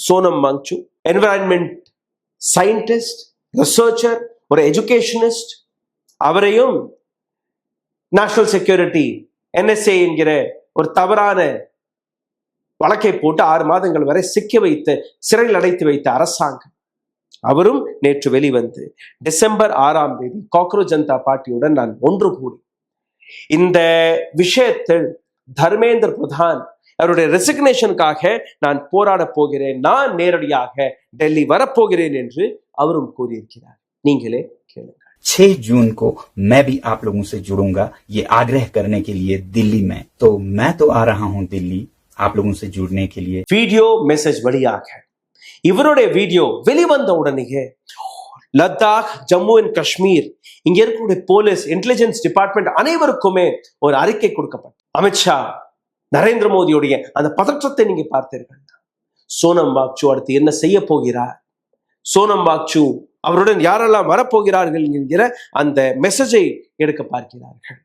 Sonam வாங்சு environment scientist, researcher, ஒரு educationist. அவரையும் national security NSA என்கிற ஒரு தவறான வழக்கை போட்டு 6 மாதங்கள் வரை சிக்க வைத்து சிறையில் அடைத்து வைத்த அரசாங்கம். அவரும் நேற்று வெளிவந்து டிசம்பர் 6ஆம் தேதி காக்ரோச் ஜனதா பார்ட்டியுடன் நான் ஒன்று கூடி இந்த விஷயத்தில் தர்மேந்திர பிரதான் அவருடைய ரெசிக்னேஷனுக்காக நான் போராட போகிறேன், நான் நேரடியாக டெல்லி வரப்போகிறேன் என்று அவரும் கூறியிருக்கிறார். நீங்களே கேளுங்க. 6 जून को मैं भी आप लोगों से जुड़ूंगा ये आग्रह करने के लिए दिल्ली में। तो मैं तो आ रहा हूं दिल्ली आप लोगों से जुड़ने के लिए। வீடியோ மெசேஜ் வழியாக இவருடைய வீடியோ வெளிவந்த உடனேயே லத்தாக், ஜம்மு அண்ட் காஷ்மீர் இங்க இருக்கக்கூடிய போலீஸ், இன்டெலிஜென்ஸ் டிபார்ட்மெண்ட் அனைவருக்குமே ஒரு அறிக்கை கொடுக்கப்பட்டது. அமித்ஷா, நரேந்திர மோடியுடைய அந்த பதற்றத்தை நீங்க பார்த்தீர்கள். சோனம் வாங்சு அடுத்து என்ன செய்ய போகிறார், சோனம் வாங்சு அவருடன் யாரெல்லாம் வரப்போகிறார்கள் என்கிற அந்த மெசேஜை எடுக்க பார்க்கிறார்கள்.